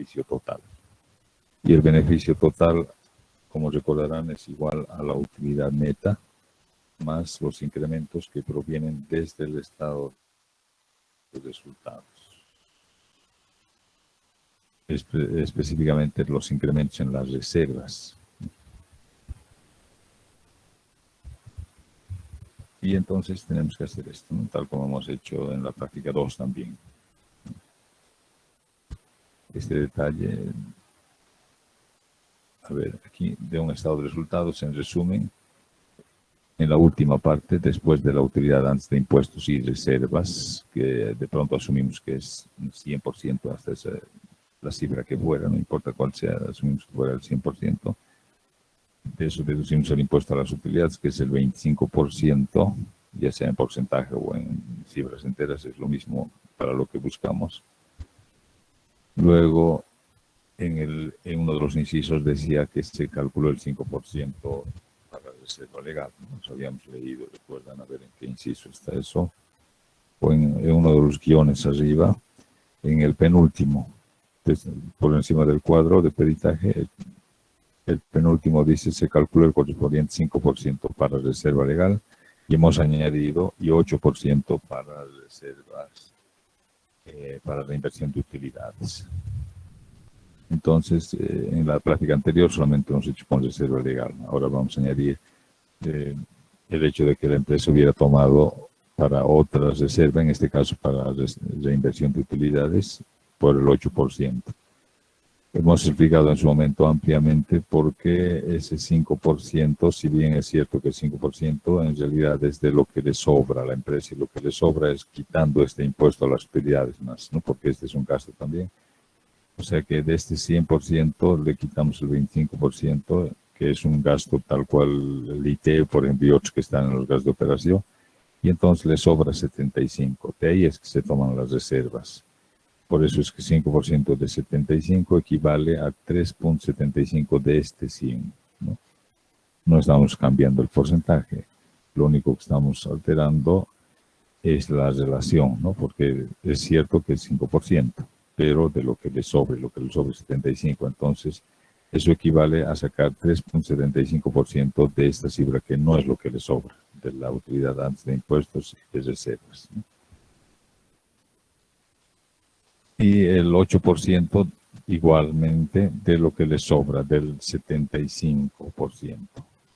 beneficio total. Y el beneficio total, como recordarán, es igual a la utilidad neta más los incrementos que provienen desde el estado de resultados. Específicamente los incrementos en las reservas. Y entonces tenemos que hacer esto, ¿no? Tal como hemos hecho en la práctica 2 también. Este detalle, a ver, aquí de un estado de resultados, en resumen, en la última parte, después de la utilidad antes de impuestos y reservas, que de pronto asumimos que es un 100% hasta la cifra que fuera, no importa cuál sea, asumimos que fuera el 100%. De eso deducimos el impuesto a las utilidades, que es el 25%, ya sea en porcentaje o en cifras enteras, es lo mismo para lo que buscamos. Luego, en uno de los incisos decía que se calculó el 5% para la reserva legal. Nos habíamos leído, recuerdan, a ver en qué inciso está eso. O en uno de los guiones arriba, en el penúltimo, por encima del cuadro de peritaje, el penúltimo dice se calculó el correspondiente 5% para reserva legal y hemos añadido y 8% para reservas para la inversión de utilidades. Entonces, en la práctica anterior solamente hemos hecho con reserva legal. Ahora vamos a añadir el hecho de que la empresa hubiera tomado para otra reserva, en este caso para la inversión de utilidades, por el 8%. Hemos explicado en su momento ampliamente por qué ese 5%, si bien es cierto que el 5% en realidad es de lo que le sobra a la empresa, y lo que le sobra es quitando este impuesto a las utilidades más, ¿no? Porque este es un gasto también. O sea que de este 100% le quitamos el 25%, que es un gasto tal cual el ITE, por ejemplo, y otros que están en los gastos de operación, y entonces le sobra 75%. De ahí es que se toman las reservas. Por eso es que 5% de 75 equivale a 3.75 de este 100, ¿no? No estamos cambiando el porcentaje. Lo único que estamos alterando es la relación, ¿no? Porque es cierto que es 5%, pero de lo que le sobre 75. Entonces, eso equivale a sacar 3.75% de esta cifra que no es lo que le sobra, de la utilidad antes de impuestos y de reservas, ¿no? Y el 8% igualmente de lo que le sobra, del 75%.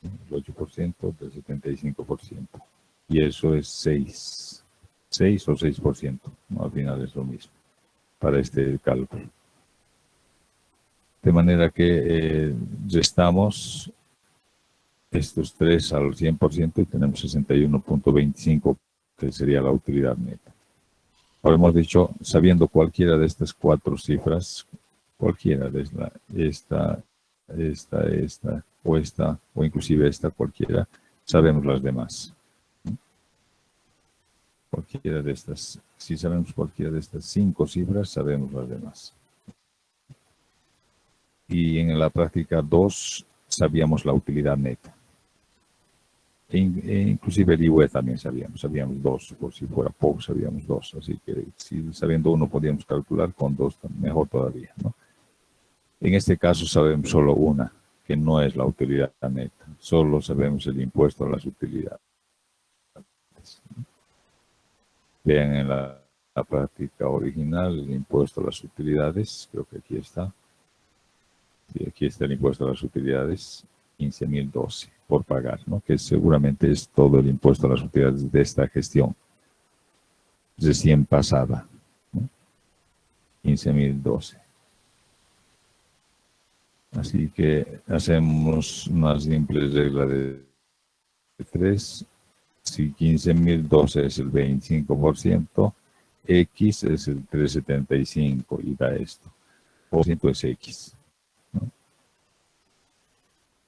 El 8% del 75%. Y eso es 6 o 6%. ¿No? Al final es lo mismo para este cálculo. De manera que restamos estos 3 al 100% y tenemos 61.25, que sería la utilidad neta. Ahora hemos dicho, sabiendo cualquiera de estas 4 cifras, cualquiera de esta, o inclusive esta, cualquiera, sabemos las demás. Cualquiera de estas, si sabemos cualquiera de estas 5 cifras, sabemos las demás. Y en la práctica 2 sabíamos la utilidad neta. Inclusive el IVA también sabíamos 2, por si fuera poco sabíamos 2, así que si sabiendo 1 podíamos calcular, con 2 mejor todavía, ¿no? En este caso sabemos solo una, que no es la utilidad neta, solo sabemos el impuesto a las utilidades. Vean en la práctica original el impuesto a las utilidades, creo que aquí está. Sí, aquí está el impuesto a las utilidades, 15.012 por pagar, ¿no? Que seguramente es todo el impuesto a las utilidades de esta gestión recién pasada, ¿no? 15.012. Así que hacemos una simple regla de 3. Si 15.012 es el 25%, X es el 375 y da esto. Por ciento es X, ¿no?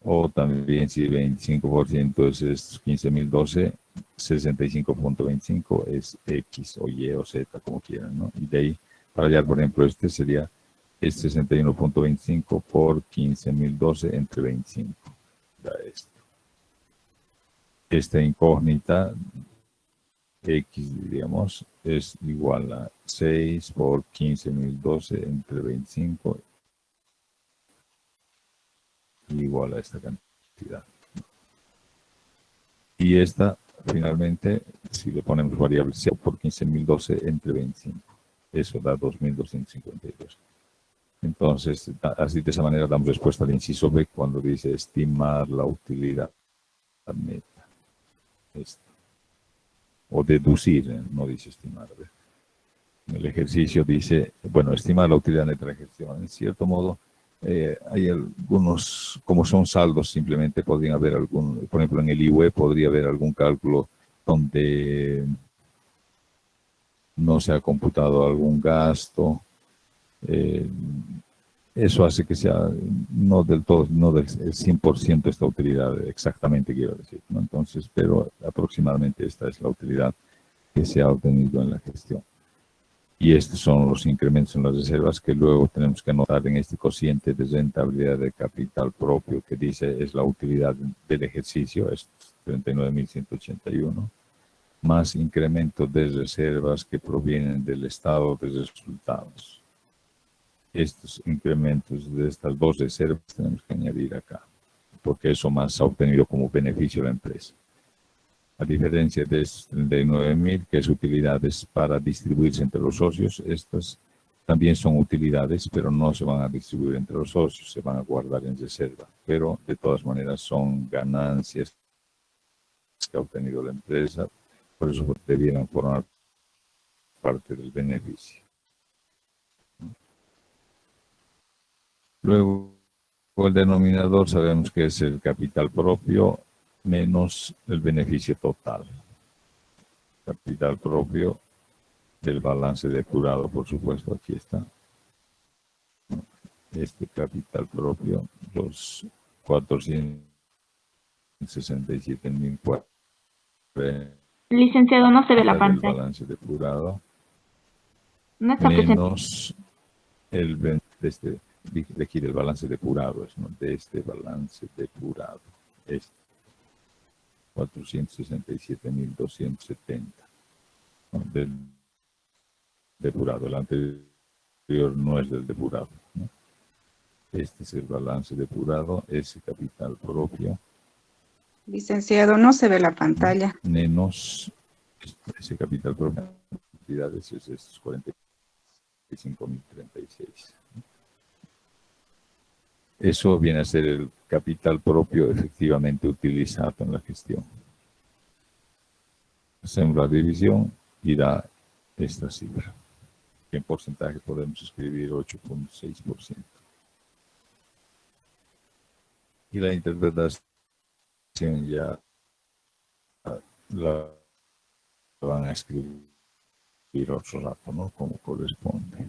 O también si 25% es 15.012, 65.25 es X o Y o Z, como quieran, ¿no? Y de ahí, para hallar, por ejemplo, este sería el 61.25 por 15.012 entre 25. Da esto. Esta incógnita, X, digamos, es igual a 6 por 15.012 entre 25 igual a esta cantidad. Y esta, finalmente, si le ponemos variable C por 15.012 entre 25, eso da 2.252. Entonces, así de esa manera damos respuesta al inciso B cuando dice estimar la utilidad neta. Esto. O deducir, no dice estimar. El ejercicio dice, bueno, estimar la utilidad neta de la gestión. En cierto modo, hay algunos, como son saldos, simplemente podrían haber algún, por ejemplo, en el IUE podría haber algún cálculo donde no se ha computado algún gasto. Eso hace que sea no del todo, no del 100% esta utilidad, exactamente quiero decir, ¿no? Entonces, pero aproximadamente esta es la utilidad que se ha obtenido en la gestión. Y estos son los incrementos en las reservas que luego tenemos que anotar en este cociente de rentabilidad de capital propio que dice es la utilidad del ejercicio, es 39.181, más incrementos de reservas que provienen del estado de resultados. Estos incrementos de estas dos reservas tenemos que añadir acá, porque eso más ha obtenido como beneficio la empresa. A diferencia de estos 39.000, que es utilidades para distribuirse entre los socios, estas también son utilidades, pero no se van a distribuir entre los socios, se van a guardar en reserva. Pero de todas maneras son ganancias que ha obtenido la empresa, por eso debieran formar parte del beneficio. Luego, el denominador sabemos que es el capital propio menos el beneficio total. Capital propio del balance depurado, por supuesto, aquí está. Este capital propio, los 467.000. Licenciado, no se ve la Del pantalla. balance depurado. No está presente. Menos el de aquí del balance depurado, ¿no? De este balance depurado. Este. 467.270. ¿No? Del depurado. El anterior no es del depurado, ¿no? Este es el balance depurado, ese capital propio. Licenciado, no se ve la pantalla. Menos ese capital propio. Cantidades es estos 45.036. Eso viene a ser el capital propio efectivamente utilizado en la gestión. Hacemos la división y da esta cifra. En porcentaje podemos escribir 8.6%. Y la interpretación ya la van a escribir otro rato, ¿no? Como corresponde.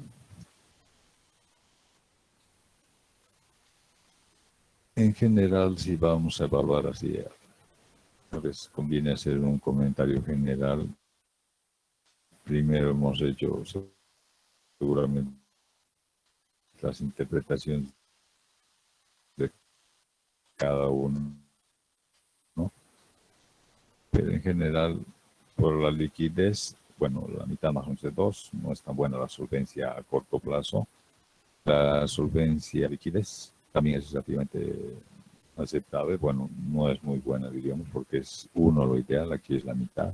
En general, si vamos a evaluar así, pues conviene hacer un comentario general. Primero hemos hecho seguramente las interpretaciones de cada uno, ¿no? Pero en general, por la liquidez, bueno, la mitad más 11.2, no es tan buena la solvencia a corto plazo. La solvencia liquidez también es relativamente aceptable, bueno, no es muy buena, diríamos, porque es 1 lo ideal, aquí es la mitad.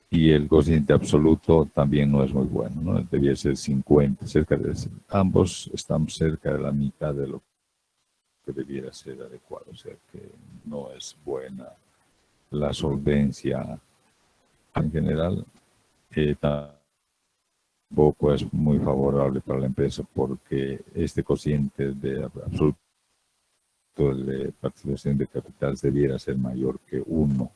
Y el cociente absoluto también no es muy bueno, ¿no? Debía ser 50, cerca de ambos están cerca de la mitad de lo que debiera ser adecuado, o sea que no es buena la solvencia en general. Tampoco es muy favorable para la empresa porque este cociente de absoluto de participación de capital debiera ser mayor que 1.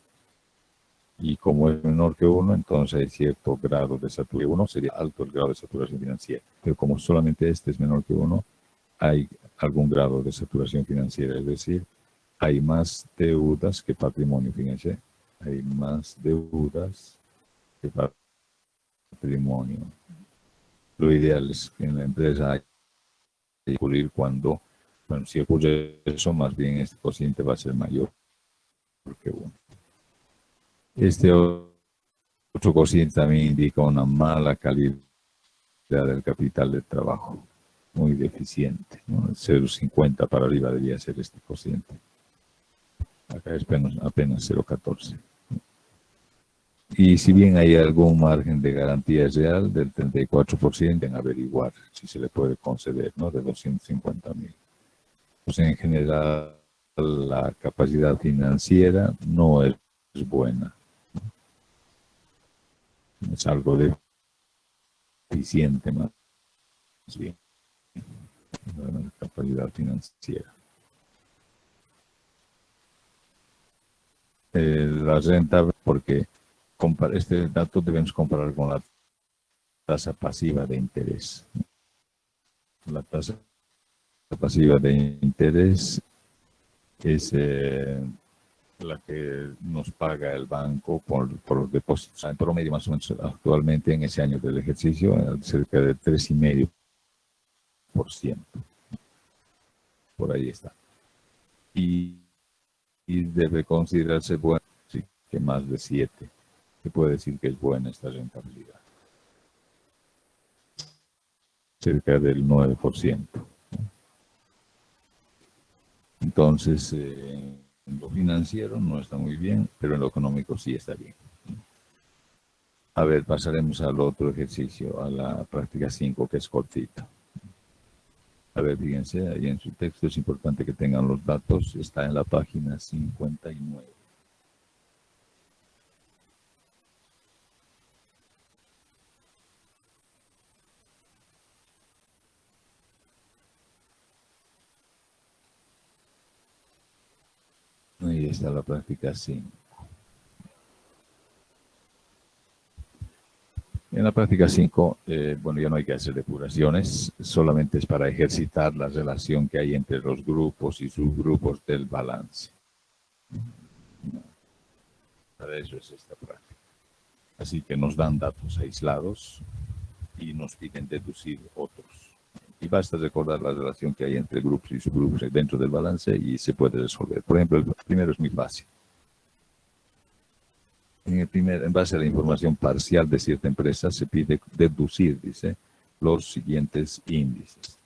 Y como es menor que 1, entonces hay cierto grado de saturación. 1 sería alto el grado de saturación financiera, pero como solamente este es menor que 1, hay algún grado de saturación financiera, es decir, hay más deudas que patrimonio financiero. Hay más deudas que patrimonio. Lo ideal es que en la empresa hay que ocurrir cuando, bueno, si ocurre eso, más bien este cociente va a ser mayor que 1. Este otro cociente también indica una mala calidad del capital de trabajo. muy deficiente, ¿no? 0,50 para arriba debería ser este cociente. Acá es apenas 0,14. Y si bien hay algún margen de garantía real del 34%, en averiguar si se le puede conceder, ¿no? De 250.000. Pues en general la capacidad financiera no es buena. Es algo deficiente más bien, la capacidad financiera. La renta, porque este dato debemos comparar con la tasa pasiva de interés. La tasa pasiva de interés es la que nos paga el banco por los depósitos. En promedio, más o menos, actualmente en ese año del ejercicio, cerca de 3,5%. Por ahí está. Y debe considerarse bueno, sí, que más de 7. Se puede decir que es buena esta rentabilidad. Cerca del 9%. Entonces, en lo financiero no está muy bien, pero en lo económico sí está bien. A ver, pasaremos al otro ejercicio, a la práctica 5, que es cortita. A ver, fíjense, ahí en su texto es importante que tengan los datos, está en la página 59. Ahí está la práctica 5. En la práctica 5, bueno, ya no hay que hacer depuraciones, solamente es para ejercitar la relación que hay entre los grupos y subgrupos del balance. Para eso es esta práctica. Así que nos dan datos aislados y nos piden deducir otros. Y basta recordar la relación que hay entre grupos y subgrupos dentro del balance y se puede resolver. Por ejemplo, el primero es muy fácil. En base a la información parcial de cierta empresa, se pide deducir, dice, los siguientes índices.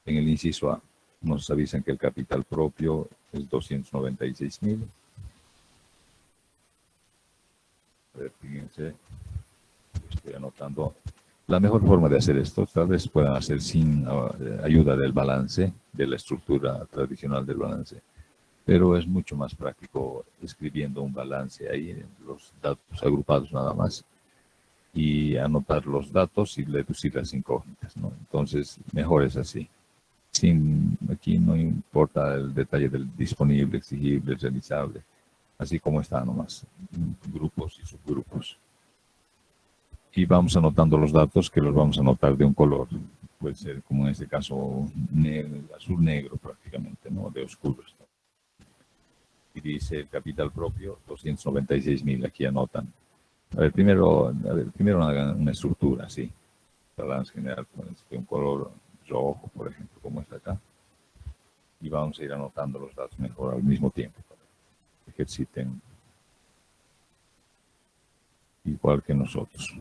En el inciso A, nos avisan que el capital propio es 296.000. A ver, fíjense, estoy anotando. La mejor forma de hacer esto, tal vez puedan hacer sin ayuda del balance, de la estructura tradicional del balance, pero es mucho más práctico escribiendo un balance ahí, los datos agrupados nada más, y anotar los datos y deducir las incógnitas, ¿no? Entonces, mejor es así. Aquí no importa el detalle del disponible, exigible, realizable, así como está nomás, grupos y subgrupos. Y vamos anotando los datos, que los vamos a anotar de un color, puede ser como en este caso azul negro prácticamente, ¿no? De oscuros. Y dice el capital propio 296.000, aquí anotan. A ver, primero una estructura, sí. Balance general, de un color rojo, por ejemplo, como está acá. Y vamos a ir anotando los datos mejor al mismo tiempo, para que ejerciten igual que nosotros.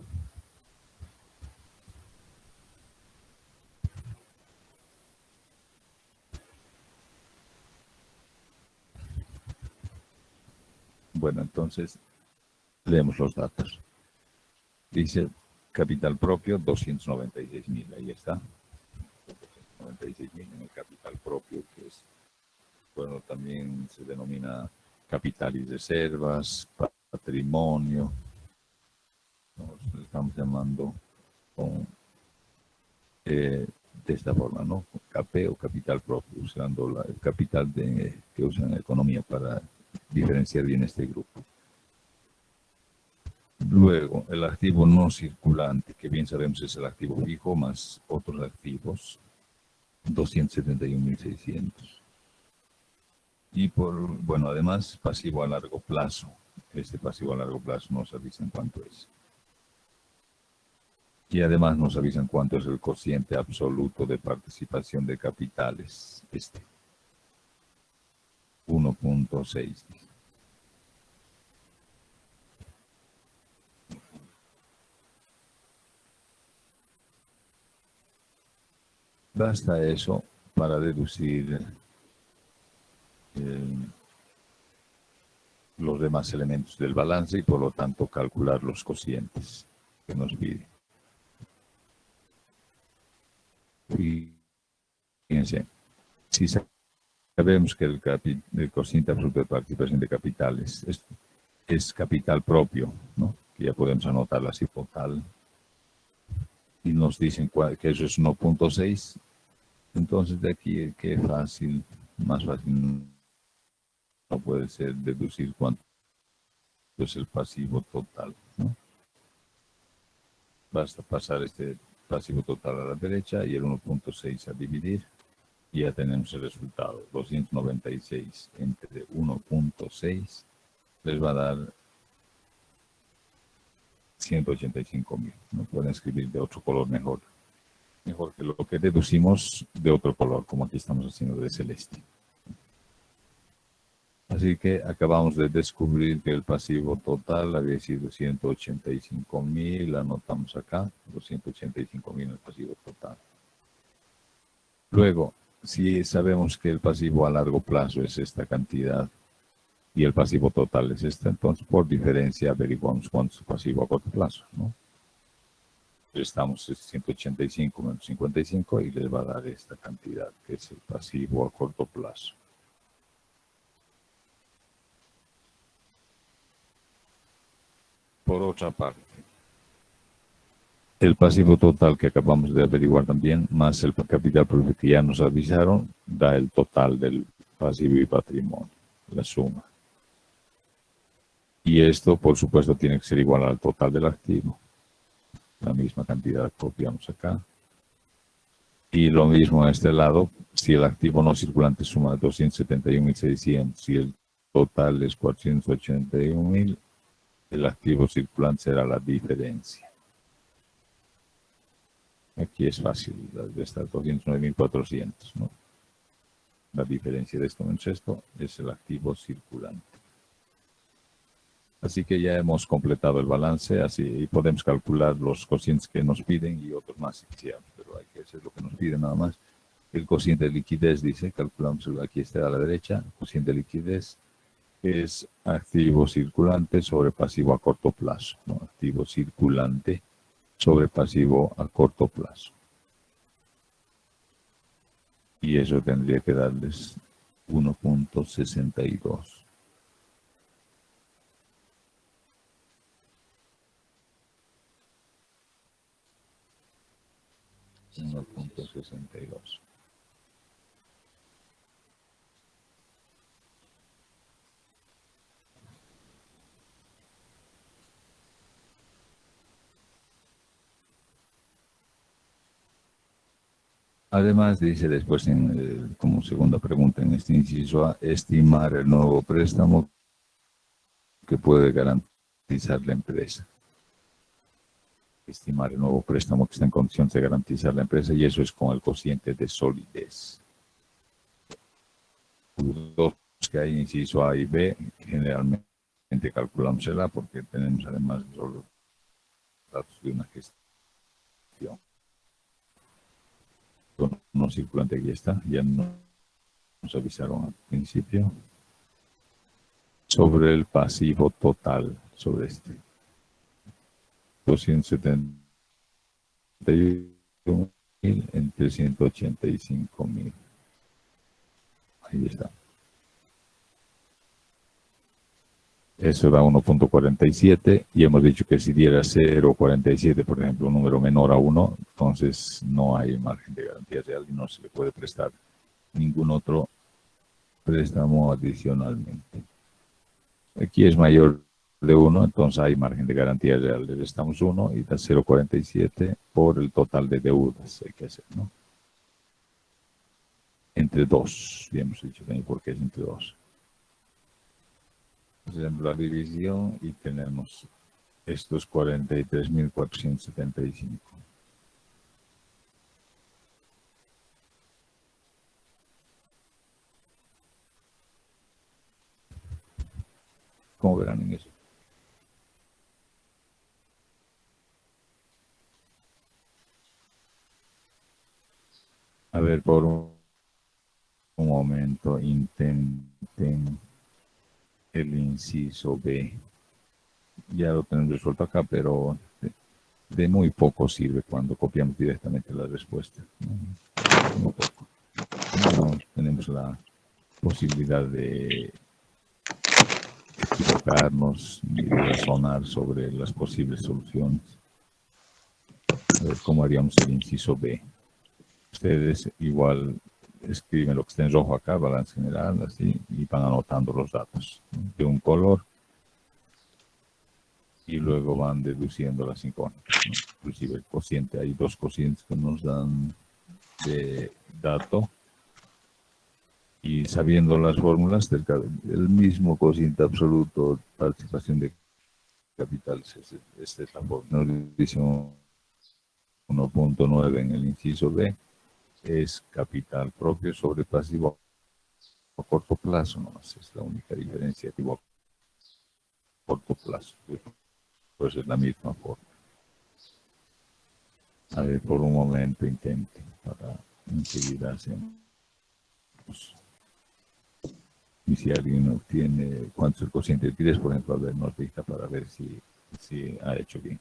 Bueno, entonces leemos los datos. Dice capital propio 296.000, ahí está. 296.000 en el capital propio, que es, bueno, también se denomina capital y reservas, patrimonio. Nos estamos llamando con, de esta forma, ¿no? CAP o capital propio, usando el capital que usan en economía para diferenciar bien este grupo. Luego, el activo no circulante, que bien sabemos es el activo fijo más otros activos, 271.600. Y bueno, además, pasivo a largo plazo. Este pasivo a largo plazo nos avisan cuánto es. Y además nos avisan cuánto es el cociente absoluto de participación de capitales. 1.6. Basta eso para deducir los demás elementos del balance y por lo tanto calcular los cocientes que nos pide. Y fíjense, si sabemos que el cociente absoluto de participación de capitales es capital propio, ¿no? Que ya podemos anotarlo así total, y nos dicen que eso es 1.6, entonces de aquí qué fácil, más fácil no puede ser deducir cuánto es el pasivo total, ¿no? Basta pasar este pasivo total a la derecha y el 1.6 a dividir y ya tenemos el resultado. 296 entre 1.6 les va a dar 185.000. No pueden escribir de otro color mejor que lo que deducimos de otro color, como aquí estamos haciendo de celeste. Así que acabamos de descubrir que el pasivo total había sido 185.000, anotamos acá, los 185.000 en el pasivo total. Luego, si sabemos que el pasivo a largo plazo es esta cantidad y el pasivo total es esta, entonces por diferencia averiguamos cuánto es el pasivo a corto plazo, ¿no? Estamos 185 menos 55 y les va a dar esta cantidad, que es el pasivo a corto plazo. Por otra parte, el pasivo total que acabamos de averiguar también, más el capital propio que ya nos avisaron, da el total del pasivo y patrimonio, la suma. Y esto, por supuesto, tiene que ser igual al total del activo. La misma cantidad copiamos acá. Y lo mismo a este lado, si el activo no circulante suma 271.600 y el total es 481.000, el activo circulante será la diferencia. Aquí es fácil, de estar 209.400, ¿no? La diferencia de esto menos esto es el activo circulante. Así que ya hemos completado el balance, así y podemos calcular los cocientes que nos piden y otros más si quisiéramos, pero hay que hacer lo que nos piden nada más. El cociente de liquidez dice, calculamos aquí está a la derecha, cociente de liquidez es activo circulante sobre pasivo a corto plazo, ¿no? Activo circulante sobre pasivo a corto plazo. Y eso tendría que darles 1.62. $1.62. Además, dice después, como segunda pregunta en este inciso A, estimar el nuevo préstamo que puede garantizar la empresa. Estimar el nuevo préstamo que está en condiciones de garantizar la empresa, y eso es con el cociente de solidez. Los dos que hay, inciso A y B, generalmente calculamos el A porque tenemos además los datos de una gestión. No circulante, aquí está, ya nos avisaron al principio. Sobre el pasivo total, sobre este. 271.000 entre 185.000. Ahí está. Eso da 1.47 y hemos dicho que si diera 0.47, por ejemplo, un número menor a 1, entonces no hay margen de garantía real y no se le puede prestar ningún otro préstamo adicionalmente. Aquí es mayor de 1, entonces hay margen de garantía real. Le restamos 1 y da 0.47 por el total de deudas. Hay que hacer, ¿no? Entre 2, ya hemos dicho también por qué es entre 2. Hacemos la división y tenemos estos 43.475. ¿Cómo verán en eso? A ver, por un momento, intenten el inciso B. Ya lo tenemos resuelto acá, pero de muy poco sirve cuando copiamos directamente la respuesta. Muy poco. No tenemos la posibilidad de equivocarnos y de razonar sobre las posibles soluciones. A ver cómo haríamos el inciso B. Ustedes igual escriben lo que está en rojo acá, balance general, así, y van anotando los datos de un color y luego van deduciendo las incógnitas, ¿no? Inclusive el cociente, hay dos cocientes que nos dan de dato y sabiendo las fórmulas del mismo cociente absoluto, participación de capitales, esta es la fórmula, nos dice 1.9 en el inciso B, es capital propio sobre pasivo a corto plazo, nomás es la única diferencia, activo a corto plazo, pues es la misma forma. A ver, por un momento intente, para enseguida hacemos. Y si alguien obtiene cuánto es el cociente de liquidez, por ejemplo, a ver, nos dicta para ver si ha hecho bien.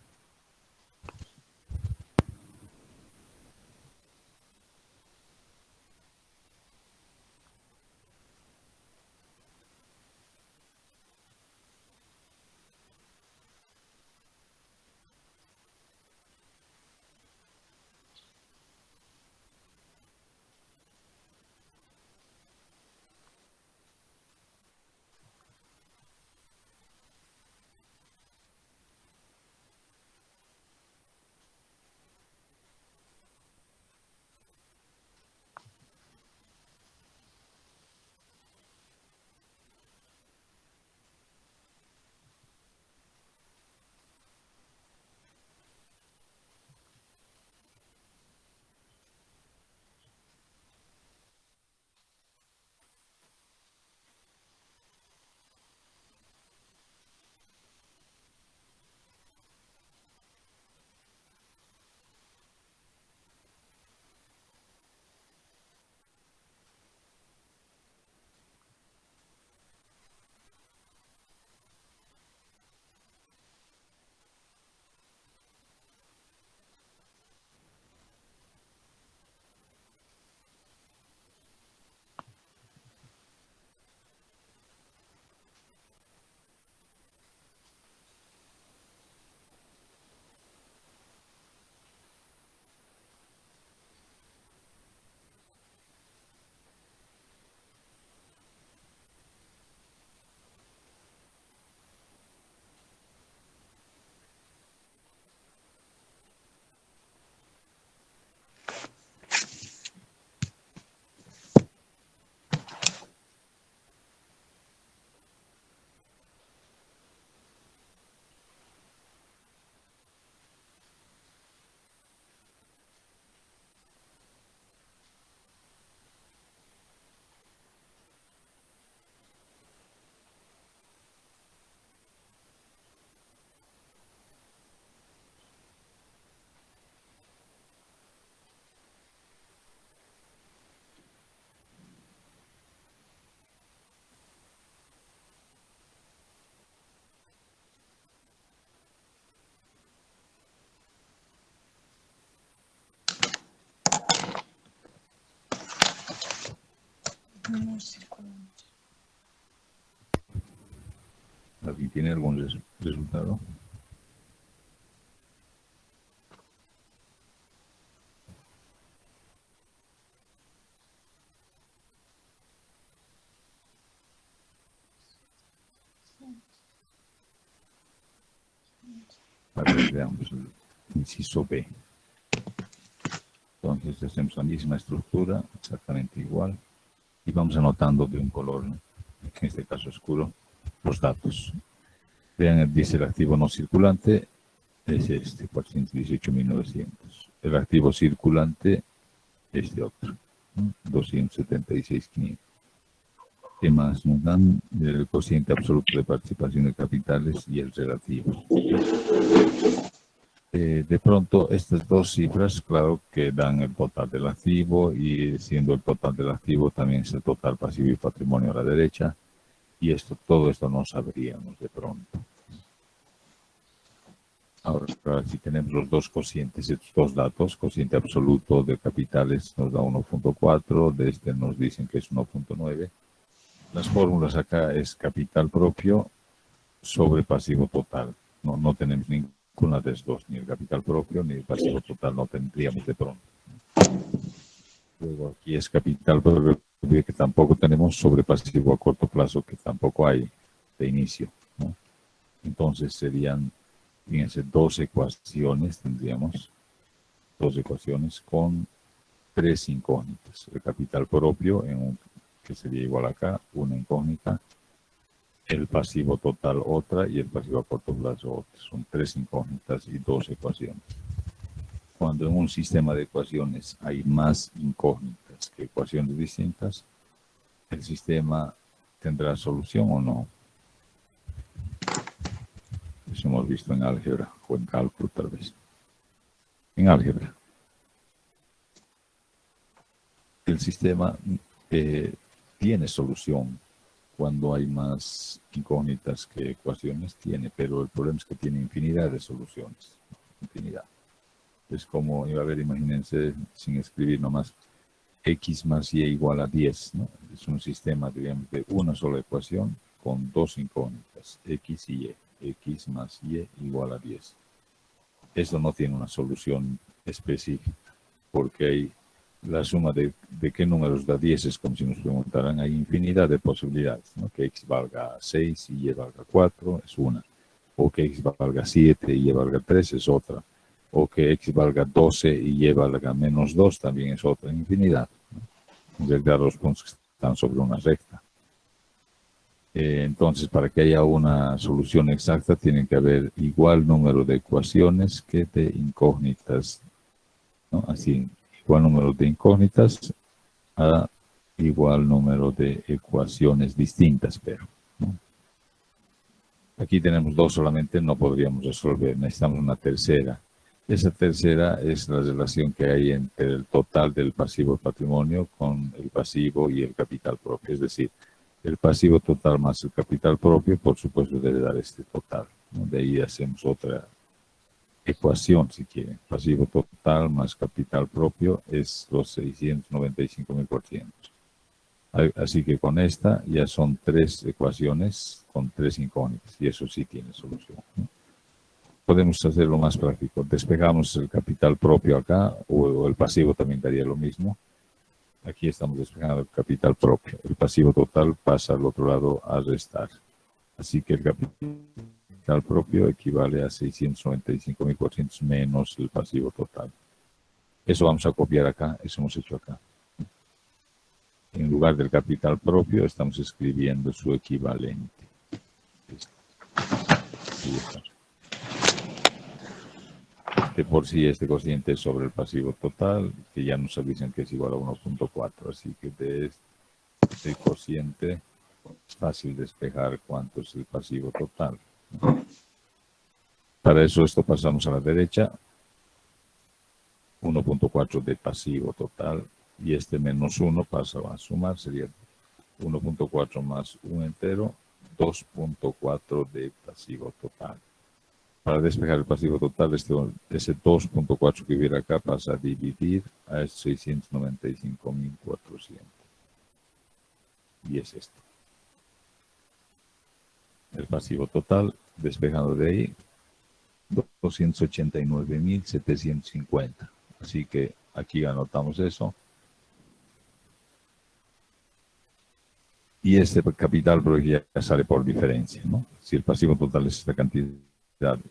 ¿Alguien tiene algún resultado? A ver, veamos el inciso B. Entonces hacemos la misma estructura, exactamente igual, y vamos anotando de un color, ¿no? En este caso oscuro, los datos. Vean, dice el activo no circulante, es este, 418.900. El activo circulante, este otro, ¿no? 276.500. ¿Qué más nos dan? El cociente absoluto de participación de capitales y el relativo. De pronto, estas dos cifras, claro, que dan el total del activo y siendo el total del activo también es el total pasivo y patrimonio a la derecha. Y todo esto no sabríamos de pronto. Ahora, si tenemos los dos cocientes, estos dos datos, cociente absoluto de capitales nos da 1.4, de este nos dicen que es 1.9. Las fórmulas acá es capital propio sobre pasivo total. No tenemos ninguna de las dos, ni el capital propio ni el pasivo total no tendríamos de pronto. Luego aquí es capital propio que tampoco tenemos, sobre pasivo a corto plazo que tampoco hay de inicio, ¿no? Entonces serían, fíjense, dos ecuaciones, tendríamos dos ecuaciones con tres incógnitas. El capital propio, que sería igual acá, una incógnita, el pasivo total otra y el pasivo a corto plazo otra. Son tres incógnitas y dos ecuaciones. Cuando en un sistema de ecuaciones hay más incógnitas que ecuaciones distintas, ¿el sistema tendrá solución o no? Eso hemos visto en álgebra o en cálculo tal vez. En álgebra. El sistema tiene solución cuando hay más incógnitas que ecuaciones, pero el problema es que tiene infinidad de soluciones. Infinidad. Es como, a ver, imagínense, sin escribir nomás, x más y igual a 10, ¿no? Es un sistema, digamos, de una sola ecuación con dos incógnitas, x y y. X más y igual a 10. Eso no tiene una solución específica, porque hay la suma de qué números da 10 es como si nos preguntaran, hay infinidad de posibilidades, ¿no? Que x valga 6 y y valga 4 es una, o que x valga 7 y y valga 3 es otra, o que x valga 12 y y valga menos 2 también es otra, infinidad, ¿no? En realidad los puntos que están sobre una recta. Entonces, para que haya una solución exacta, tiene que haber igual número de ecuaciones que de incógnitas, ¿no? Así, igual número de incógnitas a igual número de ecuaciones distintas, pero, ¿no? Aquí tenemos dos solamente, no podríamos resolver, necesitamos una tercera. Esa tercera es la relación que hay entre el total del pasivo patrimonio con el pasivo y el capital propio, es decir, el pasivo total más el capital propio, por supuesto, debe dar este total, ¿no? De ahí hacemos otra ecuación, si quieren. Pasivo total más capital propio es los 695.000%. Así que con esta ya son tres ecuaciones con tres incógnitas, y eso sí tiene solución, ¿no? Podemos hacerlo más práctico. Despejamos el capital propio acá, o el pasivo también daría lo mismo. Aquí estamos despejando el capital propio. El pasivo total pasa al otro lado a restar. Así que el capital propio equivale a 695.400 menos el pasivo total. Eso vamos a copiar acá, eso hemos hecho acá. En lugar del capital propio estamos escribiendo su equivalente. Ahí está. De por sí este cociente es sobre el pasivo total, que ya nos avisan que es igual a 1.4, así que de este cociente es fácil despejar cuánto es el pasivo total. Para eso esto pasamos a la derecha, 1.4 de pasivo total, y este menos 1 pasa a sumar, sería 1.4 más 1 entero, 2.4 de pasivo total. Para despejar el pasivo total, ese 2.4 que hubiera acá pasa a dividir a 695.400. Y es esto. El pasivo total, despejando de ahí, 289.750. Así que aquí anotamos eso. Y este capital ya sale por diferencia, ¿no? Si el pasivo total es esta cantidad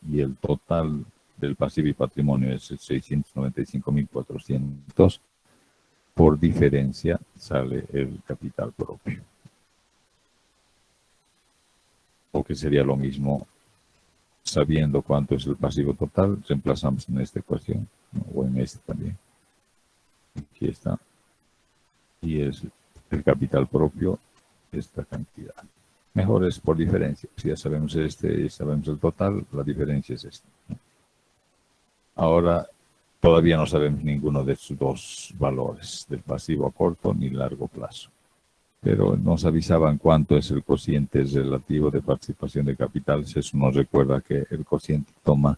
y el total del pasivo y patrimonio es 695.400, por diferencia sale el capital propio. O que sería lo mismo, sabiendo cuánto es el pasivo total, reemplazamos en esta ecuación, ¿no? O en esta también. Aquí está. Y es el capital propio, esta cantidad. Mejor es por diferencia. Si ya sabemos este y sabemos el total, la diferencia es esta, ¿no? Ahora todavía no sabemos ninguno de estos dos valores, del pasivo a corto ni largo plazo. Pero nos avisaban cuánto es el cociente relativo de participación de capital. Eso nos recuerda que el cociente toma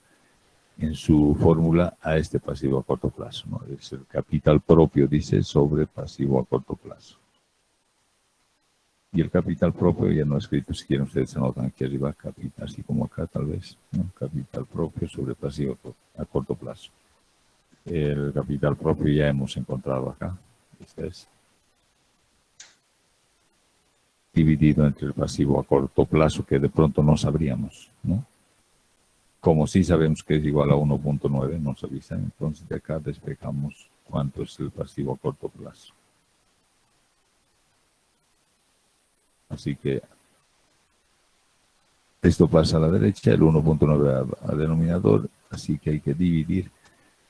en su fórmula a este pasivo a corto plazo, ¿no? Es el capital propio, dice, sobre pasivo a corto plazo. Y el capital propio ya no escrito, si quieren ustedes se anotan aquí arriba, capital, así como acá tal vez, ¿no? Capital propio sobre pasivo a corto plazo. El capital propio ya hemos encontrado acá. Este es dividido entre el pasivo a corto plazo, que de pronto no sabríamos, ¿no? Como sí sabemos que es igual a 1.9, nos avisan, entonces de acá despejamos cuánto es el pasivo a corto plazo. Así que esto pasa a la derecha, el 1.9 al denominador, así que hay que dividir,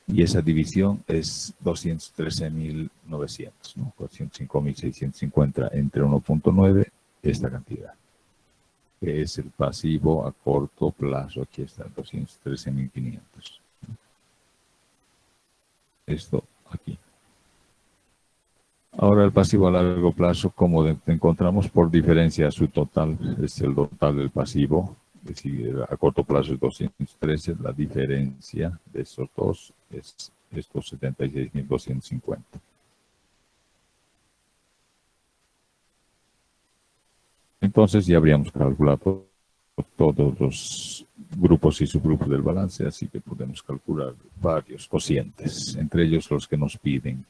y esa división es 213.900, ¿no? 405.650 entre 1.9, esta cantidad, que es el pasivo a corto plazo. Aquí está, 213.500. Esto aquí. Ahora el pasivo a largo plazo, como encontramos por diferencia su total, es el total del pasivo, es decir, a corto plazo es 213, la diferencia de esos dos es estos 76.250. Entonces ya habríamos calculado todos los grupos y subgrupos del balance, así que podemos calcular varios cocientes, entre ellos los que nos piden.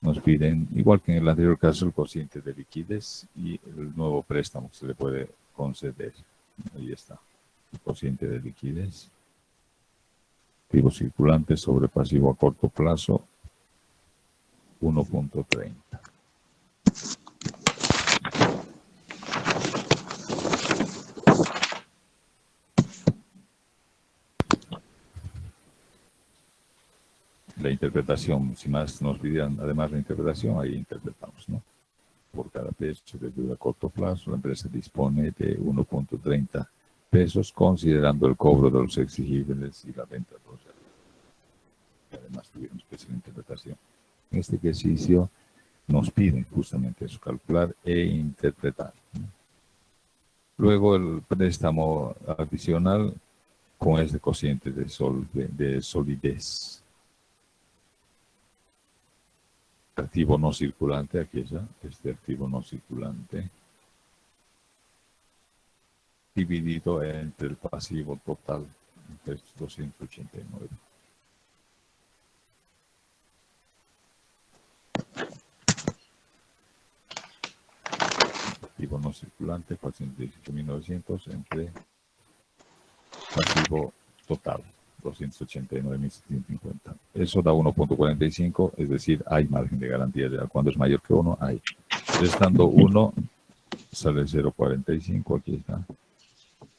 Nos piden, igual que en el anterior caso, el cociente de liquidez y el nuevo préstamo que se le puede conceder. Ahí está, el cociente de liquidez. Activo circulante sobre pasivo a corto plazo, 1.30. La interpretación, si más nos pidieran además la interpretación, ahí interpretamos, ¿no? Por cada peso de deuda a corto plazo, la empresa dispone de 1.30 pesos, considerando el cobro de los exigibles y la venta de los servicios. Además tuvimos que hacer la interpretación. En este ejercicio nos piden justamente eso, calcular e interpretar, ¿no? Luego el préstamo adicional con este cociente de solidez. Activo no circulante, aquí está, este activo no circulante, dividido entre el pasivo total, entre estos 289. Activo no circulante, 418.900 entre pasivo total, 289.750. Eso da 1.45, es decir, hay margen de garantía real. Cuando es mayor que 1, hay. Restando 1, sale 0.45, aquí está,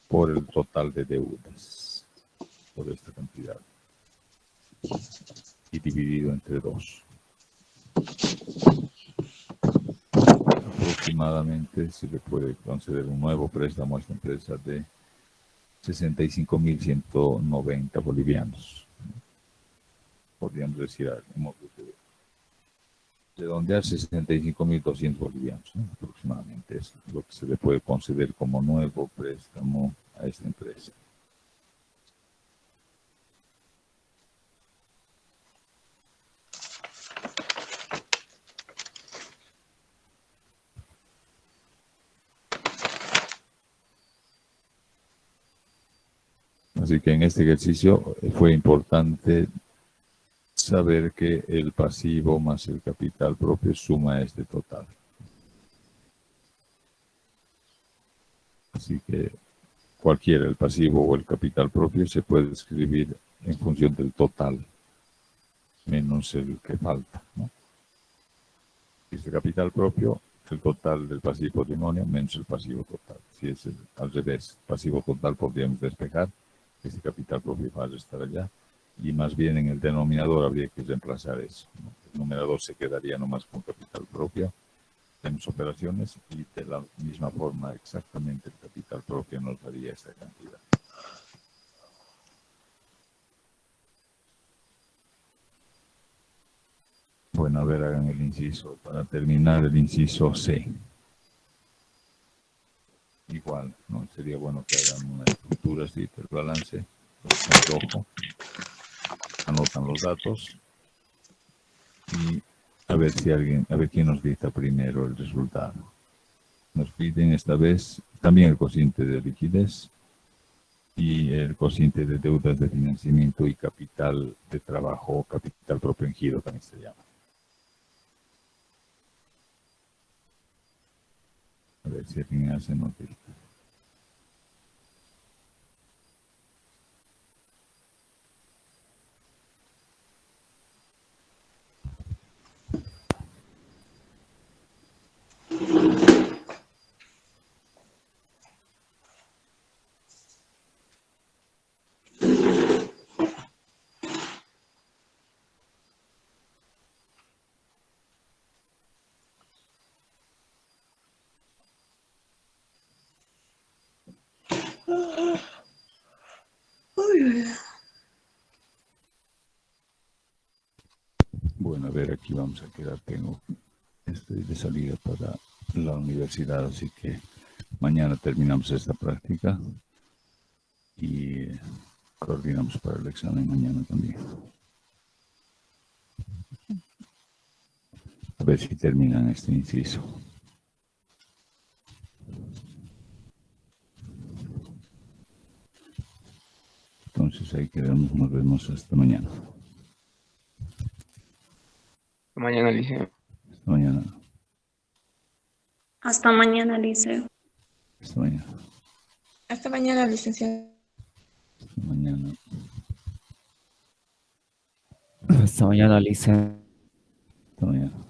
por el total de deudas, por esta cantidad, y dividido entre 2. Aproximadamente se le puede conceder un nuevo préstamo a esta empresa de 65.190 bolivianos. Podríamos decir, redondear 65.200 bolivianos, ¿no? Aproximadamente es lo que se le puede conceder como nuevo préstamo a esta empresa. Así que en este ejercicio fue importante saber que el pasivo más el capital propio suma este total. Así que cualquiera, el pasivo o el capital propio, se puede escribir en función del total, menos el que falta, ¿no? Si es el capital propio, el total del pasivo patrimonio menos el pasivo total. Si es al revés, pasivo total podríamos despejar, ese capital propio va a estar allá, y más bien en el denominador habría que reemplazar eso, ¿no? El numerador se quedaría nomás con capital propio, tenemos operaciones, y de la misma forma exactamente el capital propio nos daría esta cantidad. Bueno, a ver, hagan el inciso. Para terminar, el inciso C. Igual, ¿no? Sería bueno que hagan una estructura así del balance, en rojo. Anotan los datos y a ver si alguien, a ver quién nos dicta primero el resultado. Nos piden esta vez también el cociente de liquidez y el cociente de deudas de financiamiento y capital de trabajo, capital propio en giro también se llama. A ver si alguien hace nota. Bueno, a ver, aquí vamos a quedar. Estoy de salida para la universidad, así que mañana terminamos esta práctica y coordinamos para el examen mañana también. A ver si terminan este inciso. Entonces ahí quedamos, nos vemos hasta mañana. Mañana, liceo. Hasta mañana. Hasta mañana, Liceo. Hasta mañana. Hasta mañana, licenciado. Hasta mañana. Hasta mañana, Liceo. Hasta mañana.